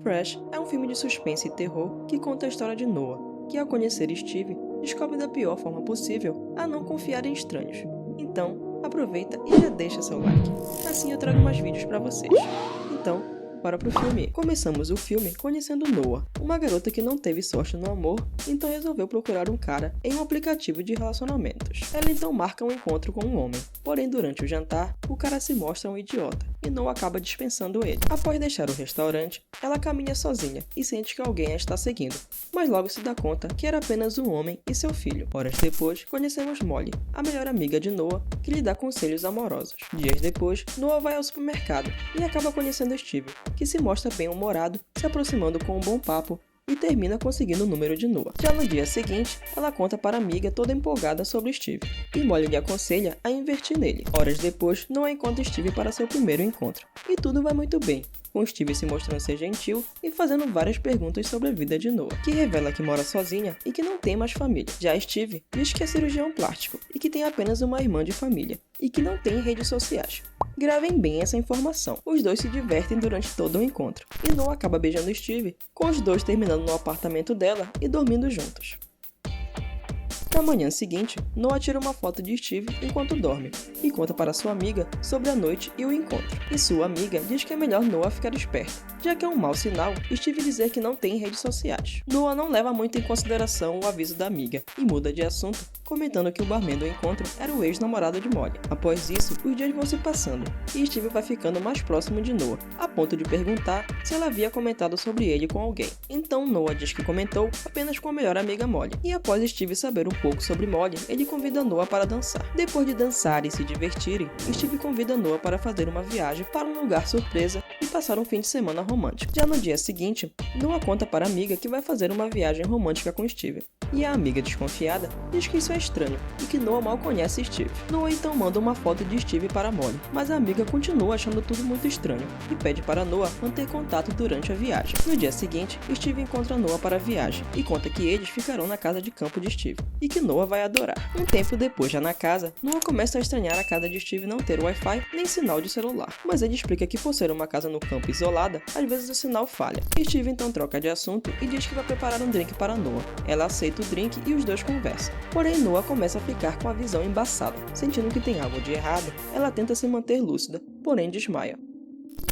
Crash é um filme de suspense e terror que conta a história de Noah, que ao conhecer Steve, descobre da pior forma possível a não confiar em estranhos. Então, aproveita e já deixa seu like, assim eu trago mais vídeos pra vocês. Então, bora pro filme. Começamos o filme conhecendo Noah, uma garota que não teve sorte no amor, então resolveu procurar um cara em um aplicativo de relacionamentos. Ela então marca um encontro com um homem, porém durante o jantar, o cara se mostra um idiota, e Noah acaba dispensando ele. Após deixar o restaurante, ela caminha sozinha e sente que alguém a está seguindo, mas logo se dá conta que era apenas um homem e seu filho. Horas depois, conhecemos Molly, a melhor amiga de Noah, que lhe dá conselhos amorosos. Dias depois, Noah vai ao supermercado e acaba conhecendo Steve, que se mostra bem-humorado, se aproximando com um bom papo e termina conseguindo o número de Noah. Já no dia seguinte, ela conta para a amiga toda empolgada sobre Steve, e Molly lhe aconselha a investir nele. Horas depois, Noah encontra Steve para seu primeiro encontro, e tudo vai muito bem, com Steve se mostrando ser gentil e fazendo várias perguntas sobre a vida de Noah, que revela que mora sozinha e que não tem mais família. Já Steve diz que é cirurgião plástico e que tem apenas uma irmã de família, e que não tem redes sociais. Gravem bem essa informação. Os dois se divertem durante todo o encontro, e Noah acaba beijando Steve, com os dois terminando no apartamento dela e dormindo juntos. Na manhã seguinte, Noah tira uma foto de Steve enquanto dorme e conta para sua amiga sobre a noite e o encontro. E sua amiga diz que é melhor Noah ficar esperto, já que é um mau sinal Steve dizer que não tem redes sociais. Noah não leva muito em consideração o aviso da amiga e muda de assunto, comentando que o barman do encontro era o ex-namorado de Molly. Após isso, os dias vão se passando e Steve vai ficando mais próximo de Noah, a ponto de perguntar se ela havia comentado sobre ele com alguém. Então Noah diz que comentou apenas com a melhor amiga Molly, e após Steve saber um pouco sobre Molly, ele convida Noah para dançar. Depois de dançar e se divertirem, Steve convida Noah para fazer uma viagem para um lugar surpresa e passar um fim de semana romântico. Já no dia seguinte, Noah conta para a amiga que vai fazer uma viagem romântica com Steve, e a amiga desconfiada diz que isso é estranho e que Noah mal conhece Steve. Noah então manda uma foto de Steve para Molly, mas a amiga continua achando tudo muito estranho e pede para Noah manter contato durante a viagem. No dia seguinte, Steve encontra Noah para a viagem e conta que eles ficarão na casa de campo de Steve e que Noah vai adorar. Um tempo depois, já na casa, Noah começa a estranhar a casa de Steve não ter Wi-Fi nem sinal de celular, mas ele explica que por ser uma casa no campo isolada, às vezes o sinal falha. Steve então troca de assunto e diz que vai preparar um drink para Noah. Ela aceita o drink e os dois conversam. Porém, Noah começa a ficar com a visão embaçada. Sentindo que tem algo de errado, ela tenta se manter lúcida, porém desmaia.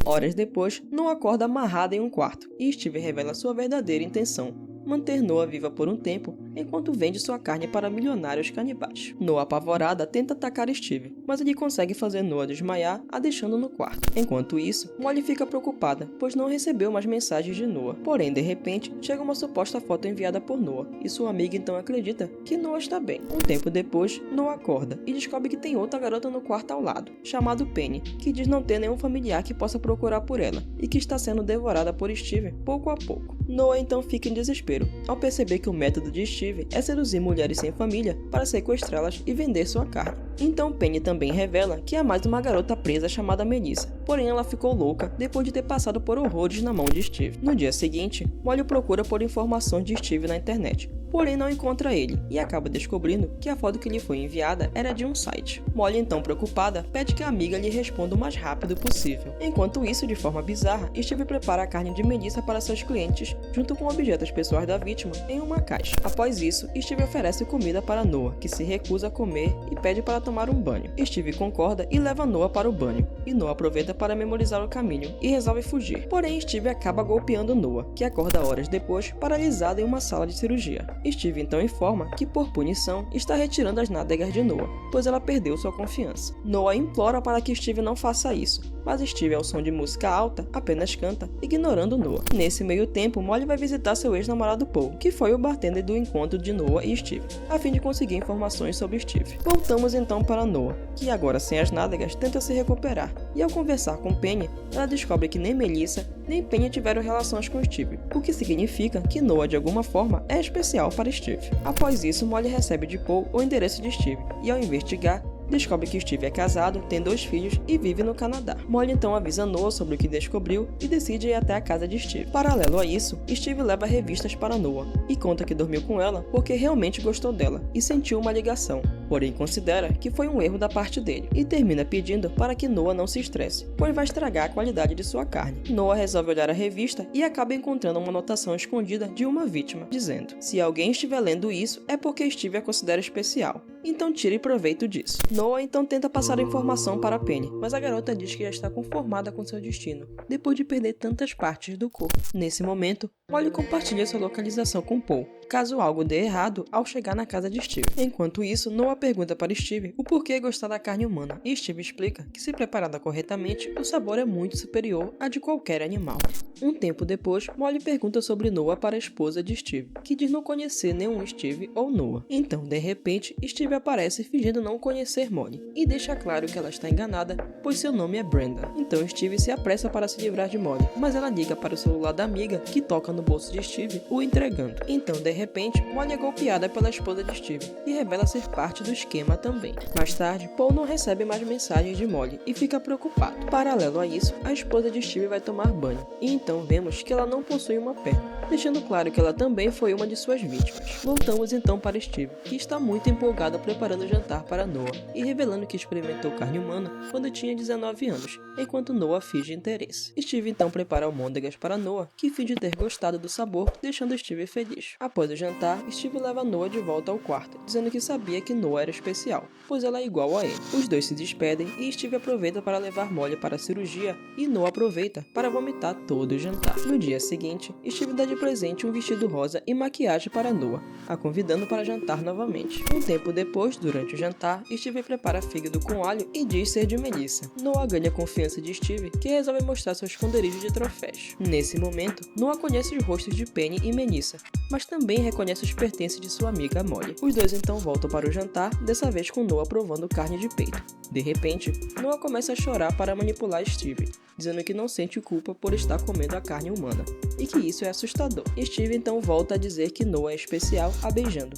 Horas depois, Noah acorda amarrada em um quarto e Steve revela sua verdadeira intenção: manter Noah viva por um tempo enquanto vende sua carne para milionários canibais. Noah, apavorada, tenta atacar Steve, mas ele consegue fazer Noah desmaiar, a deixando no quarto. Enquanto isso, Molly fica preocupada, pois não recebeu mais mensagens de Noah. Porém, de repente, chega uma suposta foto enviada por Noah, e sua amiga então acredita que Noah está bem. Um tempo depois, Noah acorda e descobre que tem outra garota no quarto ao lado, chamada Penny, que diz não ter nenhum familiar que possa procurar por ela, e que está sendo devorada por Steve pouco a pouco. Noah então fica em desespero, ao perceber que o método de Steve é seduzir mulheres sem família para sequestrá-las e vender sua carne. Então Penny também revela que há mais uma garota presa chamada Melissa, porém ela ficou louca depois de ter passado por horrores na mão de Steve. No dia seguinte, Molly procura por informações de Steve na internet, porém não encontra ele e acaba descobrindo que a foto que lhe foi enviada era de um site. Molly, então preocupada, pede que a amiga lhe responda o mais rápido possível. Enquanto isso, de forma bizarra, Steve prepara a carne de Melissa para seus clientes, junto com objetos pessoais da vítima, em uma caixa. Após isso, Steve oferece comida para Noah, que se recusa a comer e pede para tomar um banho. Steve concorda e leva Noah para o banho, e Noah aproveita para memorizar o caminho e resolve fugir. Porém, Steve acaba golpeando Noah, que acorda horas depois, paralisado em uma sala de cirurgia. Steve então informa que, por punição, está retirando as nádegas de Noah, pois ela perdeu sua confiança. Noah implora para que Steve não faça isso, mas Steve, ao som de música alta, apenas canta, ignorando Noah. Nesse meio tempo, Molly vai visitar seu ex-namorado Paul, que foi o bartender do encontro de Noah e Steve, a fim de conseguir informações sobre Steve. Voltamos então para Noah, que agora sem as nádegas tenta se recuperar, e ao conversar com Penny, ela descobre que nem Melissa nem Penny tiveram relações com Steve, o que significa que Noah de alguma forma é especial para Steve. Após isso, Molly recebe de Paul o endereço de Steve, e ao investigar, descobre que Steve é casado, tem 2 filhos e vive no Canadá. Molly então avisa Noah sobre o que descobriu e decide ir até a casa de Steve. Paralelo a isso, Steve leva revistas para Noah e conta que dormiu com ela porque realmente gostou dela e sentiu uma ligação. porém considera que foi um erro da parte dele e termina pedindo para que Noah não se estresse, pois vai estragar a qualidade de sua carne. Noah resolve olhar a revista e acaba encontrando uma anotação escondida de uma vítima, dizendo: se alguém estiver lendo isso é porque Steve a considera especial, então tire proveito disso. Noah então tenta passar a informação para Penny, mas a garota diz que já está conformada com seu destino, depois de perder tantas partes do corpo. Nesse momento, Molly compartilha sua localização com Paul, caso algo dê errado ao chegar na casa de Steve. Enquanto isso, Noah pergunta para Steve o porquê gostar da carne humana, e Steve explica que, se preparada corretamente, o sabor é muito superior a de qualquer animal. Um tempo depois, Molly pergunta sobre Noah para a esposa de Steve, que diz não conhecer nenhum Steve ou Noah. Então, de repente, Steve aparece fingindo não conhecer Molly, e deixa claro que ela está enganada, pois seu nome é Brenda. Então Steve se apressa para se livrar de Molly, mas ela liga para o celular da amiga, que toca no bolso de Steve, o entregando. Então, de repente, Molly é golpeada pela esposa de Steve, e revela ser parte do esquema também. Mais tarde, Paul não recebe mais mensagens de Molly, e fica preocupado. Paralelo a isso, a esposa de Steve vai tomar banho, e então vemos que ela não possui uma perna, deixando claro que ela também foi uma de suas vítimas. Voltamos então para Steve, que está muito empolgado preparando o jantar para Noah, e revelando que experimentou carne humana quando tinha 19 anos, enquanto Noah finge interesse. Steve então prepara almôndegas para Noah, que finge ter gostado do sabor, deixando Steve feliz. Após o jantar, Steve leva Noah de volta ao quarto, dizendo que sabia que Noah era especial, pois ela é igual a ele. Os dois se despedem e Steve aproveita para levar Molly para a cirurgia, e Noah aproveita para vomitar todo o jantar. No dia seguinte, Steve dá de presente um vestido rosa e maquiagem para Noah, a convidando para jantar novamente. Um tempo depois, durante o jantar, Steve prepara fígado com alho e diz ser de Melissa. Noah ganha a confiança de Steve, que resolve mostrar seu esconderijo de troféus. Nesse momento, Noah conhece os rostos de Penny e Melissa, mas também reconhece os pertences de sua amiga Molly. Os dois então voltam para o jantar, dessa vez com Noah provando carne de peito. De repente, Noah começa a chorar para manipular Steve, dizendo que não sente culpa por estar comendo a carne humana, e que isso é assustador. Steve então volta a dizer que Noah é especial, a beijando,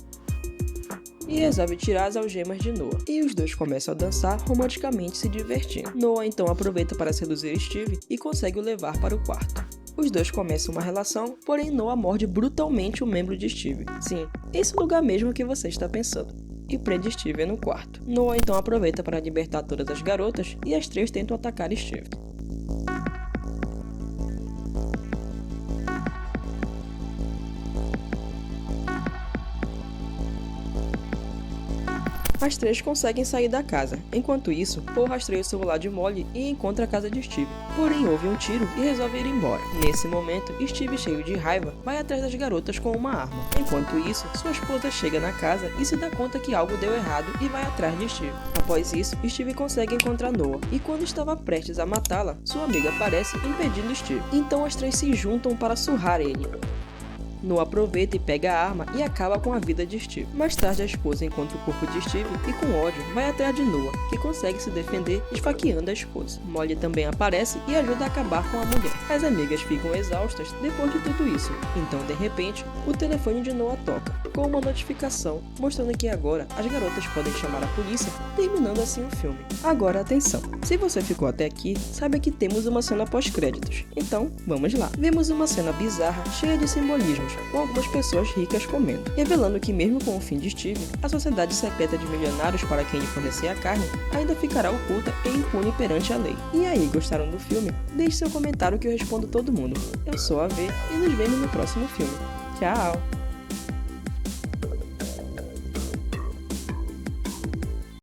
e resolve tirar as algemas de Noah, e os dois começam a dançar romanticamente, se divertindo. Noah então aproveita para seduzir Steve e consegue o levar para o quarto. Os dois começam uma relação, porém Noah morde brutalmente o membro de Steve. Sim, esse lugar mesmo que você está pensando, e prende Steve no quarto. Noah então aproveita para libertar todas as garotas, e as três tentam atacar Steve. As três conseguem sair da casa. Enquanto isso, Paul rastreia o celular de Molly e encontra a casa de Steve. Porém, houve um tiro e resolve ir embora. Nesse momento, Steve, cheio de raiva, vai atrás das garotas com uma arma. Enquanto isso, sua esposa chega na casa e se dá conta que algo deu errado e vai atrás de Steve. Após isso, Steve consegue encontrar Noah, e quando estava prestes a matá-la, sua amiga aparece impedindo Steve. Então as três se juntam para surrar ele. Noah aproveita e pega a arma e acaba com a vida de Steve. Mais tarde, a esposa encontra o corpo de Steve e, com ódio, vai atrás de Noah, que consegue se defender esfaqueando a esposa. Molly também aparece e ajuda a acabar com a mulher. As amigas ficam exaustas depois de tudo isso. Então, de repente, o telefone de Noah toca, com uma notificação mostrando que agora as garotas podem chamar a polícia, terminando assim o filme. Agora, atenção! Se você ficou até aqui, saiba que temos uma cena pós-créditos. Então, vamos lá. Vemos uma cena bizarra, cheia de simbolismos, com algumas pessoas ricas comendo, revelando que mesmo com o fim de Steve, a sociedade secreta de milionários para quem ele fornecia a carne ainda ficará oculta e impune perante a lei. E aí, gostaram do filme? Deixe seu comentário que eu respondo todo mundo. Eu sou a V e nos vemos no próximo filme. Tchau!